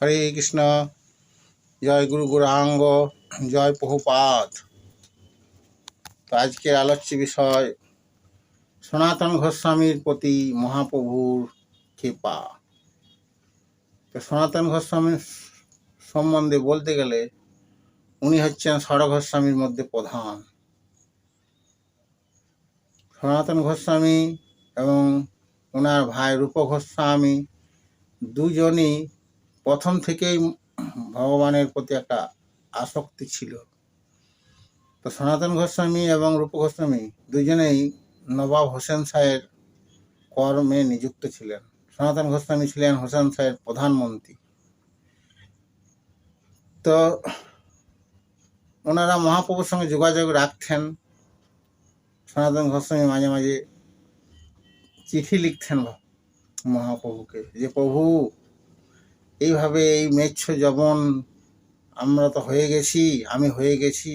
হরে কৃষ্ণ। জয় গুরু গৌরাঙ্গ, জয় প্রভুপাদ। তো আজকের আলোচ্য বিষয় সনাতন গোস্বামীর প্রতি মহাপ্রভুর কৃপা। তো সনাতন গোস্বামীর সম্বন্ধে বলতে গেলে উনি হচ্ছেন ষড় গোস্বামীর মধ্যে প্রধান। সনাতন গোস্বামী এবং ওনার ভাই রূপ গোস্বামী দুজনই প্রথম থেকেই ভগবানের প্রতি একটা আসক্তি ছিল। তো সনাতন গোস্বামী এবং রূপ গোস্বামী দুজনেই নবাব হোসেন শাহের কর্মে নিযুক্ত ছিলেন। সনাতন গোস্বামী ছিলেন হোসেন শাহের প্রধানমন্ত্রী। তো ওনারা মহাপ্রভুর সঙ্গে যোগাযোগ রাখতেন। সনাতন গোস্বামী মাঝে মাঝে চিঠি লিখতেন মহাপ্রভুকে, যে প্রভু এইভাবে এই মেচ্ছ যবন আমরা তো হয়ে গেছি, আমি হয়ে গেছি,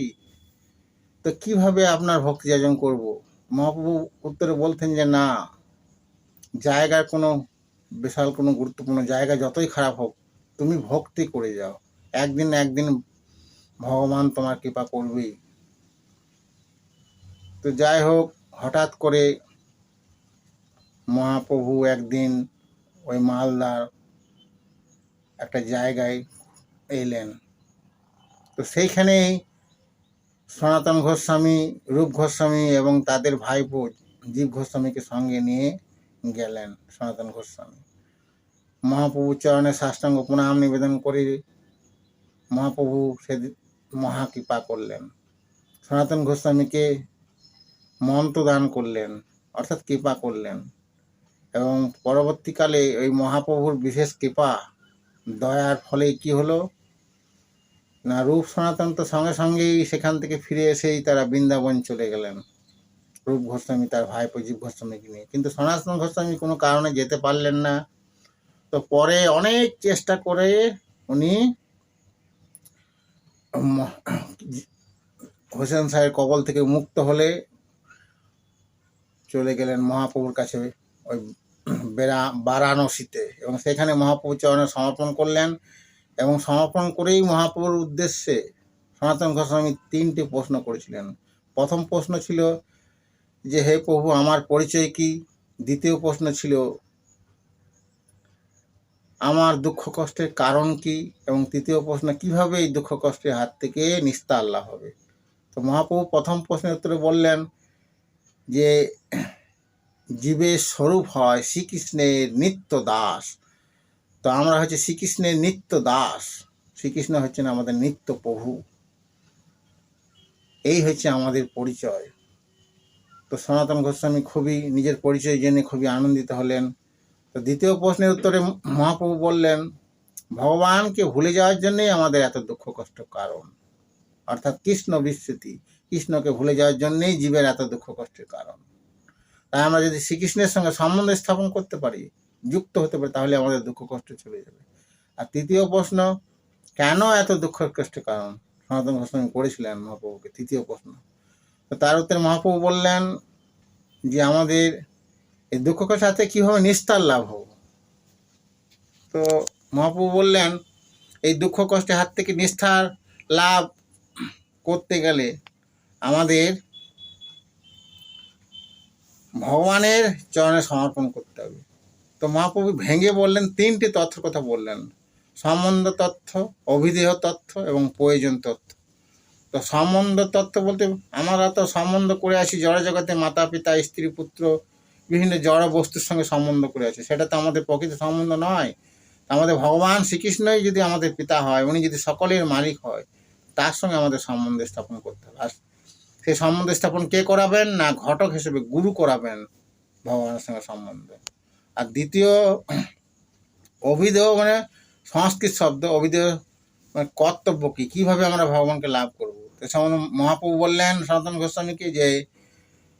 তো কিভাবে আপনার ভক্তি যাজন করব। মহাপ্রভু উত্তরে বলতেন যে না, জায়গার কোনো বিশাল কোনো গুরুত্বপূর্ণ জায়গা যতই খারাপ হোক, তুমি ভক্তি করে যাও, একদিন একদিন ভগবান তোমার কৃপা করবেই। তো যাই হোক, হঠাৎ করে মহাপ্রভু একদিন ওই মালদার একটা জায়গায় এলেন। তো সেইখানেই সনাতন গোস্বামী, রূপ গোস্বামী এবং তাদের ভাইপো জীব গোস্বামীকে সঙ্গে নিয়ে গেলেন। সনাতন গোস্বামী মহাপ্রভুর চরণে সাষ্টাঙ্গ প্রণাম নিবেদন করে মহাপ্রভু সে মহাকৃপা করলেন। সনাতন গোস্বামীকে মন্ত্র দান করলেন, অর্থাৎ কৃপা করলেন। এবং পরবর্তীকালে ওই মহাপ্রভুর বিশেষ কৃপা দয়ার ফলে কি হলো না, রূপ সনাতন তো সঙ্গে সঙ্গেই সেখান থেকে ফিরে এসেই তারা বৃন্দাবন চলে গেলেন, রূপ গোস্বামী তার ভাইপো জীব গোস্বামীকে নিয়ে। কিন্তু সনাতন গোস্বামী কোনো কারণে যেতে পারলেন না। তো পরে অনেক চেষ্টা করে উনি হোসেন শাহের কবল থেকে মুক্ত হলে চলে গেলেন মহাপ্রভুর কাছে ওই বারাণসীতে, এবং সেখানে মহাপ্রভুর চরণে সমর্পণ করলেন। এবং সমর্পণ করেই মহাপ্রভুর উদ্দেশ্যে সনাতন গোস্বামী 3টি প্রশ্ন করেছিলেন। প্রথম প্রশ্ন ছিল যে হে প্রভু, আমার পরিচয় কি। দ্বিতীয় প্রশ্ন ছিল আমার দুঃখ কষ্টের কারণ কি। এবং তৃতীয় প্রশ্ন, কিভাবে এই দুঃখ কষ্টের হাত থেকে নিস্তার লাভ হবে। তো মহাপ্রভু প্রথম প্রশ্নের উত্তরে বললেন যে জীবের স্বরূপ হয় শ্রীকৃষ্ণের নিত্য দাস। তো আমরা হচ্ছে শ্রীকৃষ্ণের নিত্য দাস, শ্রীকৃষ্ণ হচ্ছেন আমাদের নিত্য প্রভু, এই হচ্ছে আমাদের পরিচয়। তো সনাতন গোস্বামী খুবই নিজের পরিচয় জেনে খুবই আনন্দিত হলেন। তো দ্বিতীয় প্রশ্নের উত্তরে মহাপ্রভু বললেন ভগবানকে ভুলে যাওয়ার জন্যই আমাদের এত দুঃখ কষ্ট কারণ, অর্থাৎ কৃষ্ণ বিস্মৃতি, কৃষ্ণকে ভুলে যাওয়ার জন্যই জীবের এত দুঃখ কষ্টের কারণ। তাই আমরা যদি শ্রীকৃষ্ণের সঙ্গে সম্বন্ধ স্থাপন করতে পারি, যুক্ত হতে পারি, তাহলে আমাদের দুঃখ কষ্ট চলে যাবে। আর তৃতীয় প্রশ্ন, কেন এত দুঃখ কষ্টের কারণ, সনাতন গোস্বামী করেছিলেন মহাপ্রভুকে তৃতীয় প্রশ্ন। তো তার উত্তরে মহাপ্রভু বললেন যে আমাদের এই দুঃখ কষ্টের সাথে কীভাবে নিস্তার লাভ হোক। তো মহাপ্রভু বললেন এই দুঃখ কষ্টের হাত থেকে নিস্তার লাভ করতে গেলে আমাদের ভগবানের চরণে সমর্পণ করতে হবে। তো মহাপ্রভু ভেঙে বললেন 3টি তথ্যের কথা বললেন, সম্বন্ধ তথ্য, অভিধেয় তথ্য এবং প্রয়োজন তথ্য। তো সম্বন্ধ তথ্য বলতে আমরা তো সম্বন্ধ করে আসি জড় জগতে, মাতা পিতা স্ত্রী পুত্র বিভিন্ন জড় বস্তুর সঙ্গে সম্বন্ধ করে আসি, সেটা তো আমাদের প্রকৃত সম্বন্ধ নয়। আমাদের ভগবান শ্রীকৃষ্ণই যদি আমাদের পিতা হয়, উনি যদি সকলের মালিক হয়, তার সঙ্গে আমাদের সম্বন্ধ স্থাপন করতে হবে। আর সেই সম্বন্ধ স্থাপন কে করাবেন না, ঘটক হিসেবে গুরু করাবেন ভগবানের সঙ্গে সম্বন্ধ। আর দ্বিতীয় অভিধেয় মানে সংস্কৃত শব্দ, অভিধেয় মানে কর্তব্য কি, কীভাবে আমরা ভগবানকে লাভ করব। তো মহাপ্রভু বললেন সনাতন গোস্বামীকে যে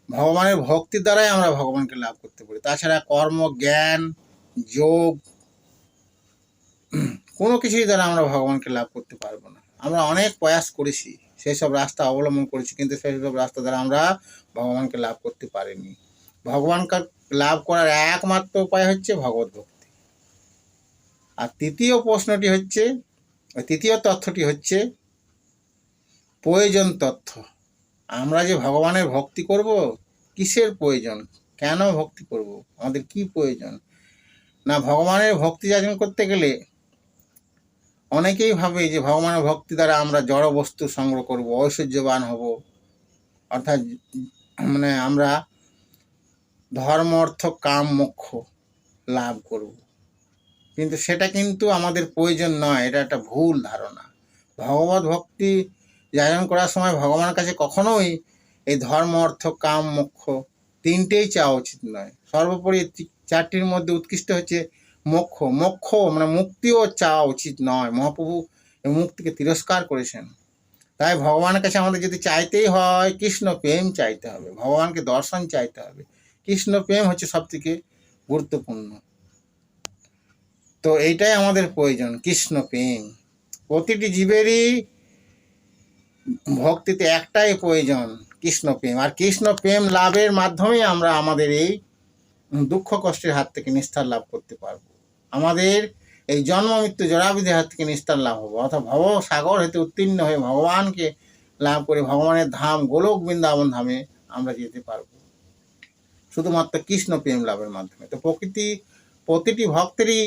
ভগবানের ভক্তির দ্বারাই আমরা ভগবানকে লাভ করতে পারি, তাছাড়া কর্ম, জ্ঞান, যোগ কোনো কিছুই দ্বারা আমরা ভগবানকে লাভ করতে পারবো না। আমরা অনেক প্রয়াস করেছি, সেই সব রাস্তা অবলম্বন করেছি, কিন্তু সেই সব রাস্তা দ্বারা আমরা ভগবানকে লাভ করতে পারিনি। ভগবানকে লাভ করার একমাত্র উপায় হচ্ছে ভগবত ভক্তি। আর তৃতীয় প্রশ্নটি হচ্ছে, তৃতীয় তথ্যটি হচ্ছে প্রয়োজন তথ্য। আমরা যে ভগবানের ভক্তি করব, কিসের প্রয়োজন, কেন ভক্তি করব, আমাদের কি প্রয়োজন? না, ভগবানের ভক্তি যাচন করতে গেলে অনেকেই ভাবে যে ভগবানের ভক্তি দ্বারা আমরা জড় বস্তু সংগ্রহ করব, ঐশ্বর্যবান হব, অর্থাৎ মানে আমরা ধর্ম অর্থ কাম মোক্ষ লাভ করব। কিন্তু সেটা কিন্তু আমাদের প্রয়োজন নয়, এটা একটা ভুল ধারণা। ভগবত ভক্তি যাচন করার সময় ভগবানের কাছে কখনোই এই ধর্ম অর্থ কাম মোক্ষ তিনটেই চাওয়া উচিত নয়। সর্বোপরি চারটির মধ্যে উৎকৃষ্ট হচ্ছে মোক্ষ। মোক্ষ মানে মুক্তিও চাওয়া উচিত নয়। মহাপ্রভু এই মুক্তিকে তিরস্কার করেছেন। তাই ভগবানের কাছে আমাদের যদি চাইতেই হয়, কৃষ্ণ প্রেম চাইতে হবে, ভগবানকে দর্শন চাইতে হবে। কৃষ্ণ প্রেম হচ্ছে সব থেকে গুরুত্বপূর্ণ। তো এইটাই আমাদের প্রয়োজন, কৃষ্ণ প্রেম। প্রতিটি জীবেরই ভক্তিতে একটাই প্রয়োজন, কৃষ্ণ প্রেম। আর কৃষ্ণ প্রেম লাভের মাধ্যমেই আমরা আমাদের এই দুঃখ কষ্টের হাত থেকে নিস্তার লাভ করতে পারব। আমাদের এই জন্ম মৃত্যু জরাবিধির হাত থেকে নিস্তার লাভ হবো, অর্থাৎ ভব সাগর হতে উত্তীর্ণ হয়ে ভগবানকে লাভ করে ভগবানের ধাম গোলক বৃন্দাবন ধামে আমরা যেতে পারবো শুধুমাত্র কৃষ্ণ প্রেম লাভের মাধ্যমে। তো প্রতিটি ভক্তেরই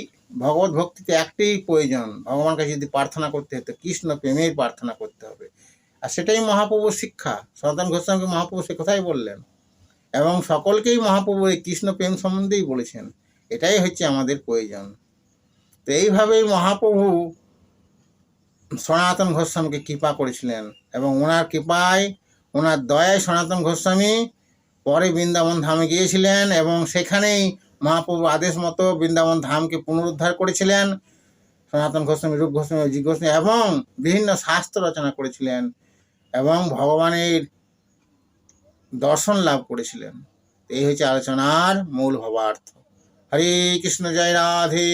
ভগবত ভক্তিতে একটাই প্রয়োজন, ভগবানের কাছে যদি প্রার্থনা করতে হয় তো কৃষ্ণ প্রেমের প্রার্থনা করতে হবে। আর সেটাই মহাপ্রভুর শিক্ষা। সনাতন গোস্বামীকে মহাপ্রভু সে কথাই বললেন এবং সকলকেই মহাপ্রভু এই কৃষ্ণ প্রেম সম্বন্ধেই বলেছেন। এটাই হচ্ছে আমাদের প্রয়োজন। তো এইভাবেই মহাপ্রভু সনাতন গোস্বামীকে কৃপা করেছিলেন এবং ওনার কৃপায়, ওনার দয়ায় সনাতন গোস্বামী পরে বৃন্দাবন ধামে গিয়েছিলেন এবং সেখানেই মহাপ্রভুর আদেশ মতো বৃন্দাবন ধামকে পুনরুদ্ধার করেছিলেন। সনাতন গোস্বামী, রূপ গোস্বামী, অজিত গোস্বামী এবং বিভিন্ন শাস্ত্র রচনা করেছিলেন এবং ভগবানের দর্শন লাভ করেছিলেন। এই হচ্ছে আলোচনার মূল ভাবার্থ। হরে কৃষ্ণ, জয় রাধে।